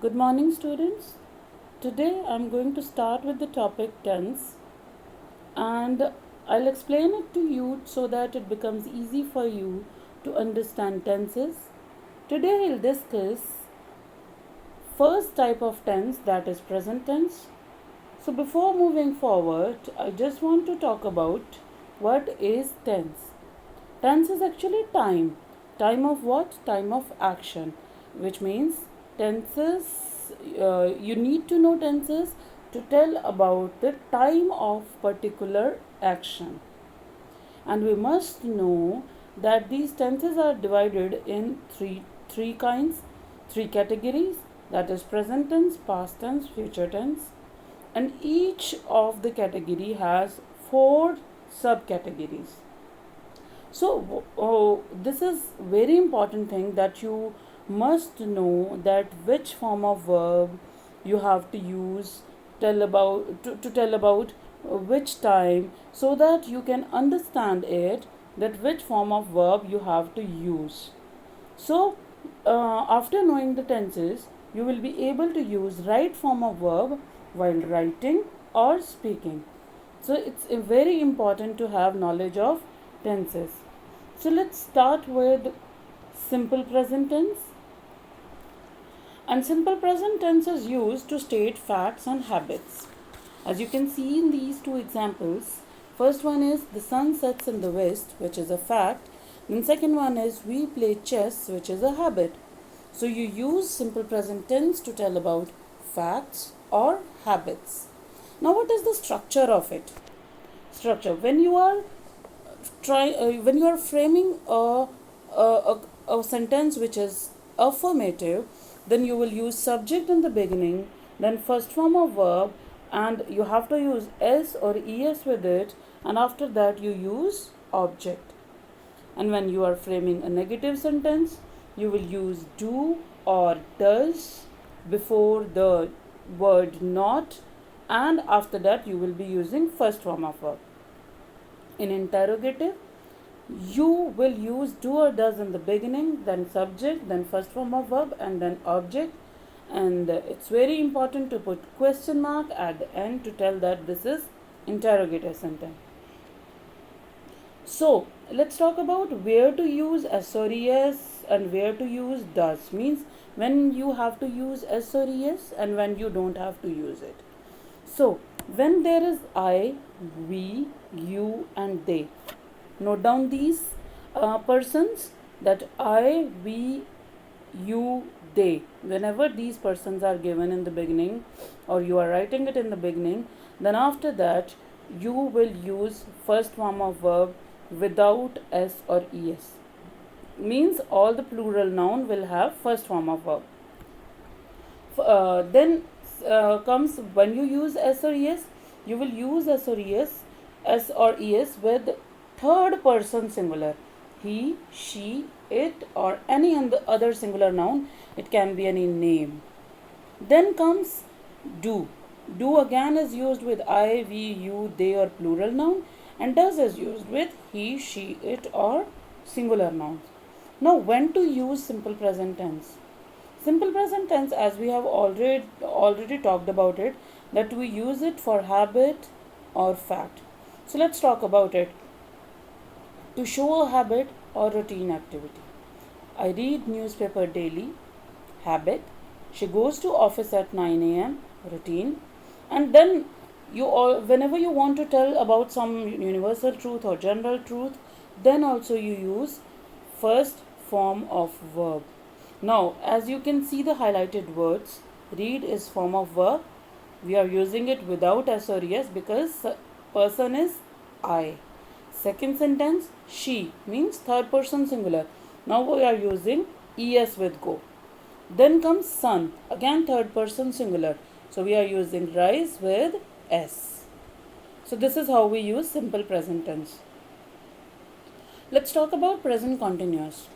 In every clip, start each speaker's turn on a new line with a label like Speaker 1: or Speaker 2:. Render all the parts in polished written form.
Speaker 1: Good morning, students. Today I'm going to start with the topic tense, and I'll explain it to you so that it becomes easy for you to understand tenses. Today I'll discuss first type of tense, that is present tense. So before moving forward, I just want to talk about what is tense. Tense is actually time. Time of what? Time of action, which means tenses, you need to know tenses to tell about the time of particular action. And we must know that these tenses are divided in three kinds, three categories, that is present tense, past tense, future tense. And each of the category has four subcategories. So this is very important thing that you must know that which form of verb you have to use to tell about which time, so that you can understand it, that which form of verb you have to use. So after knowing the tenses, you will be able to use right form of verb while writing or speaking. So it's very important to have knowledge of tenses. So let's start with simple present tense. And simple present tense is used to state facts and habits. As you can see in these two examples, first one is the sun sets in the west, which is a fact. Then second one is we play chess, which is a habit. So you use simple present tense to tell about facts or habits. Now what is the structure of it? Structure. When you are framing a sentence which is affirmative, then you will use subject in the beginning, then first form of verb, and you have to use s or es with it, and after that you use object. And when you are framing a negative sentence, you will use do or does before the word not, and after that you will be using first form of verb. In interrogative, you will use do or does in the beginning, then subject, then first form of verb, and then object. And it's very important to put question mark at the end to tell that this is interrogative sentence. So let's talk about where to use s or es and where to use does. Means when you have to use s or es and when you don't have to use it. So when there is I, we, you, and they, note down these persons, that I, we, you, they. Whenever these persons are given in the beginning, or you are writing it in the beginning, then after that you will use first form of verb without s or es. Means all the plural noun will have first form of verb. Then comes when you use s or es, you will use s or es with third person singular, he, she, it, or any other singular noun. It can be any name. Then comes do. Do again is used with I, we, you, they, or plural noun, and does is used with he, she, it, or singular nouns. Now when to use simple present tense? Simple present tense, as we have already talked about it, that we use it for habit or fact. So let's talk about it. To show a habit or routine activity. I read newspaper daily, habit. She goes to office at 9 a.m., routine. And then whenever you want to tell about some universal truth or general truth, then also you use first form of verb. Now, as you can see the highlighted words, read is form of verb. We are using it without s or es because person is I. Second sentence, she means third person singular. Now we are using es with go. Then comes sun, again third person singular. So we are using rise with s. So this is how we use simple present tense. Let's talk about present continuous.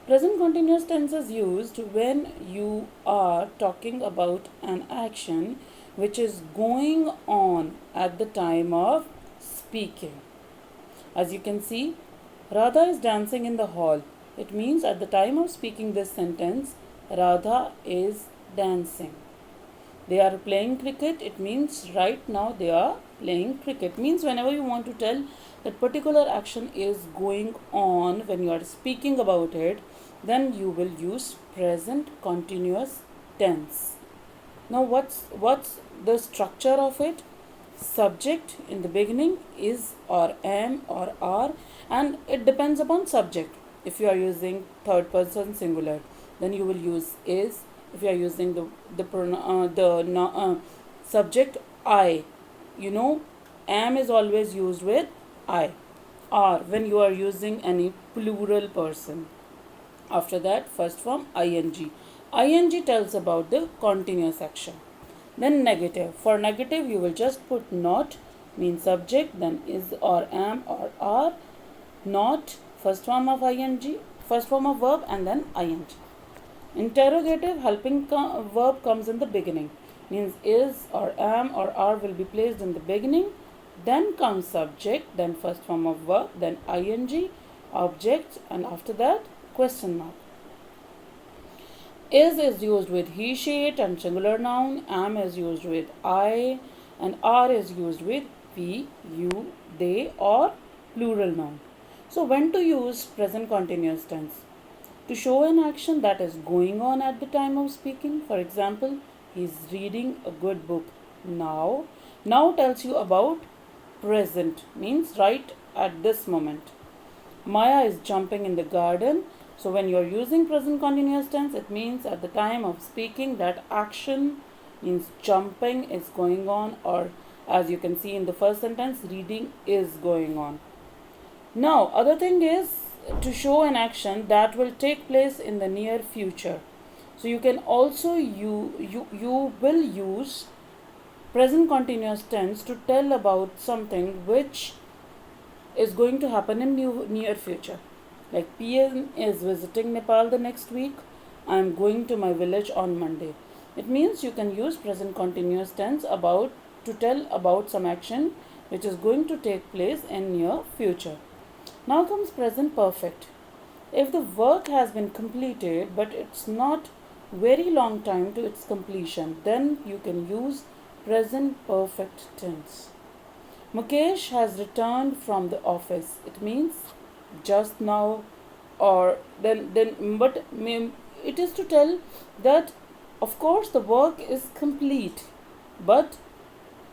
Speaker 1: Present continuous tense is used when you are talking about an action which is going on at the time of speaking. As you can see, Radha is dancing in the hall. It means at the time of speaking this sentence, Radha is dancing. They are playing cricket. It means right now they are playing cricket. Means whenever you want to tell that particular action is going on when you are speaking about it, then you will use present continuous tense. Now what's the structure of it? Subject in the beginning is or am or are, and it depends upon subject. If you are using third person singular, then you will use is. If you are using the subject I, you know, am is always used with I. Or when you are using any plural person, after that first form ing. Ing tells about the continuous action. Then negative. For negative you will just put not, means subject, then is or am or are. Not, first form of ing, first form of verb, and then ing. Interrogative, helping verb comes in the beginning, means is or am or are will be placed in the beginning. Then comes subject, then first form of verb, then ing, object, and after that question mark. Is used with he, she, it, and singular noun. Am is used with I, and are is used with we, you, they, or plural noun. So when to use present continuous tense? To show an action that is going on at the time of speaking. For example, he is reading a good book now. Now tells you about present, means right at this moment. Maya is jumping in the garden. So when you are using present continuous tense, it means at the time of speaking that action, means jumping, is going on, or as you can see in the first sentence, reading is going on. Now other thing is to show an action that will take place in the near future. So you can also you will use present continuous tense to tell about something which is going to happen in near future. Like PM is visiting Nepal the next week. I am going to my village on Monday. It means you can use present continuous tense about to tell about some action which is going to take place in near future. Now comes present perfect. If the work has been completed but it's not very long time to its completion, then you can use present perfect tense. Mukesh has returned from the office. It means just now, or then but it is to tell that of course the work is complete, but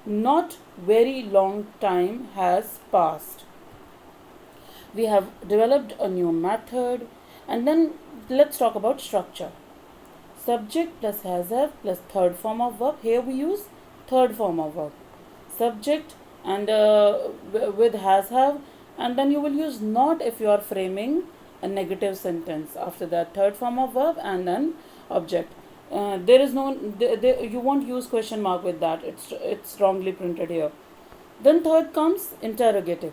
Speaker 1: not very long time has passed. We have developed a new method. And then let's talk about structure. Subject plus has have plus third form of verb. Here we use third form of verb. Subject and with has have, and then you will use not if you are framing a negative sentence. After that third form of verb and then object. There is no you won't use question mark with that. It's wrongly printed here. Then third comes interrogative.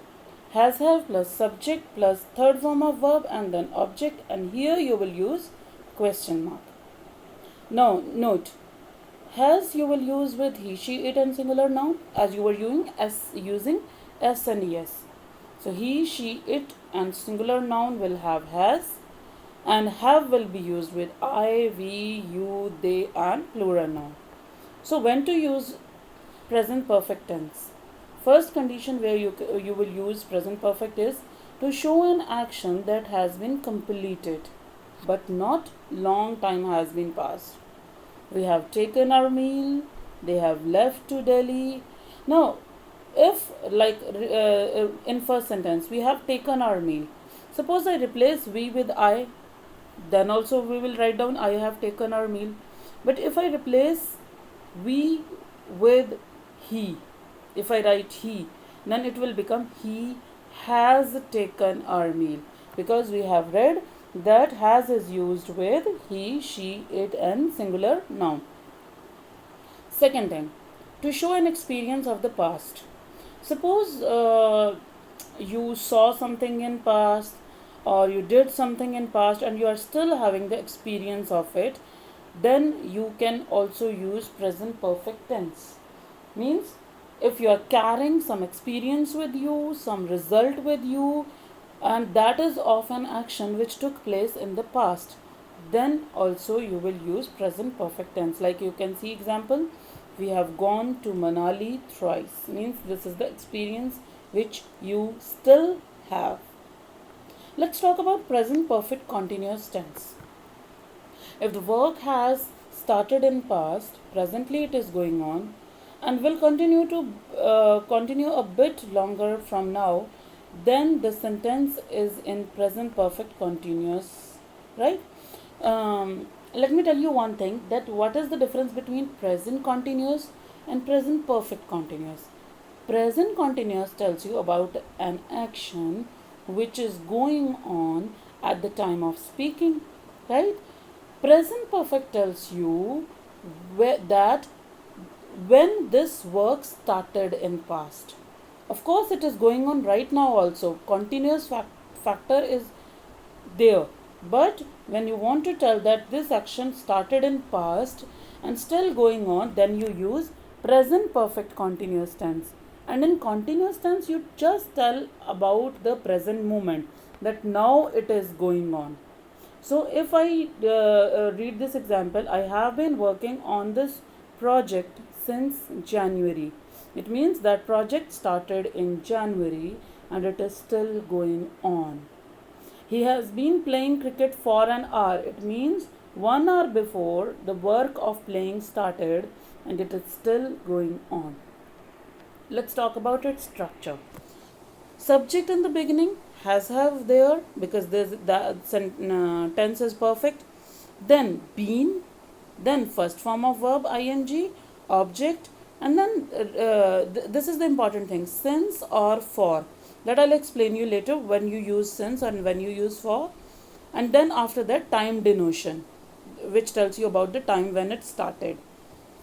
Speaker 1: Has have plus subject plus third form of verb and then object, and here you will use question mark. Now note, has you will use with he, she, it, and singular noun, as you were using s and es. So he, she, it, and singular noun will have has, and have will be used with I, we, you, they, and plural noun. So when to use present perfect tense? First condition where you will use present perfect is to show an action that has been completed but not long time has been passed. We have taken our meal, they have left to Delhi. Now if like in first sentence we have taken our meal, suppose I replace we with I, then also we will write down I have taken our meal. But if I replace we with he, if I write he, then it will become he has taken our meal, because we have read that has is used with he, she, it, and singular noun. Second thing, to show an experience of the past. Suppose you saw something in past, or you did something in past and you are still having the experience of it, then you can also use present perfect tense. Means if you are carrying some experience with you, some result with you, and that is of an action which took place in the past, then also you will use present perfect tense. Like you can see example, we have gone to Manali thrice, means this is the experience which you still have. Let's talk about present perfect continuous tense. If the work has started in past, presently it is going on, and will continue a bit longer from now, then the sentence is in present perfect continuous, right? Let me tell you one thing, that what is the difference between present continuous and present perfect continuous. Present continuous tells you about an action which is going on at the time of speaking, right? Present perfect tells you that when this work started in past. Of course, it is going on right now also. Continuous factor is there. But when you want to tell that this action started in past and still going on, then you use present perfect continuous tense. And in continuous tense, you just tell about the present moment, that now it is going on. So if I read this example, I have been working on this project since January. It means that project started in January and it is still going on. He has been playing cricket for an hour. It means 1 hour before the work of playing started and it is still going on. Let's talk about its structure. Subject in the beginning, has have there, because the tense is perfect. Then been, then first form of verb ing, object, and then this is the important thing, since or for. That I'll explain you later, when you use since and when you use for. And then after that, time denotion, which tells you about the time when it started.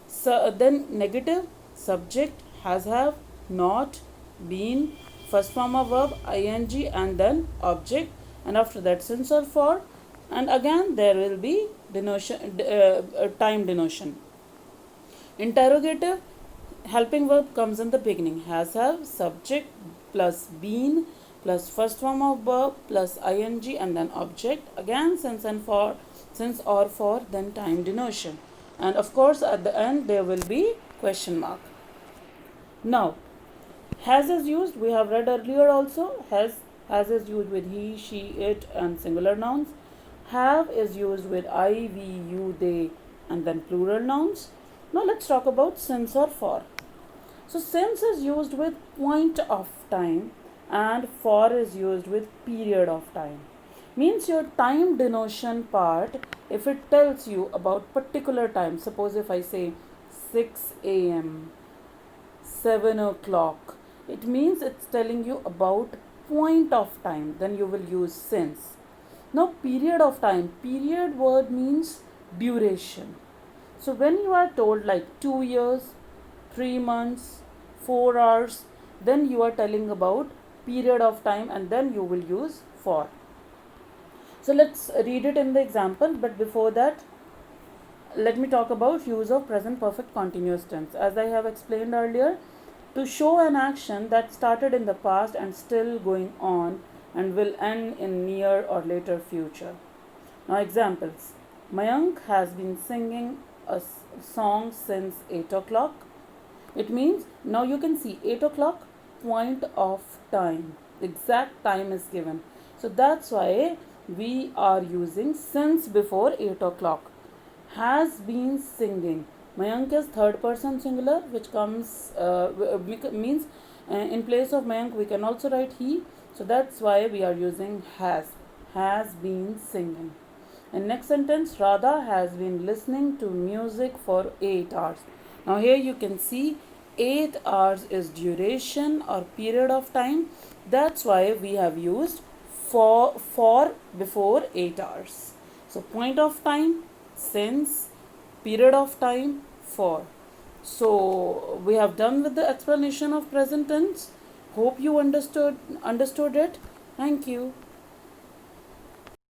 Speaker 1: So then negative, subject, has have, not, been, first form of verb ing, and then object, and after that since or for, and again there will be denotion, time denotion. Interrogative, helping verb comes in the beginning, has have, subject plus been plus first form of verb plus ing, and then object, again since or for, then time denotion, and of course at the end there will be question mark. Now has is used, we have read earlier also. Has is used with he, she, it, and singular nouns. Have is used with I, we, you, they, and then plural nouns. Now let's talk about since or for. So since is used with point of time and for is used with period of time. Means your time denotion part, if it tells you about particular time, suppose if I say 6 a.m., 7 o'clock, it means it's telling you about point of time, then you will use since. Now period of time, period word means duration. So when you are told like 2 years, 3 months, 4 hours, then you are telling about period of time, and then you will use for. So let's read it in the example, but before that, let me talk about use of present perfect continuous tense. As I have explained earlier, to show an action that started in the past and still going on and will end in near or later future. Now examples. Mayank has been singing a song since 8 o'clock. It means now you can see 8 o'clock, point of time. Exact time is given. So that's why we are using since before 8 o'clock. Has been singing. Mayank is third person singular, which comes means in place of Mayank we can also write he. So that's why we are using has been singing. And next sentence, Radha has been listening to music for 8 hours. Now here you can see 8 hours is duration or period of time. That's why we have used for before 8 hours. So point of time, since, period of time, for. So we have done with the explanation of present tense. Hope you understood it. Thank you.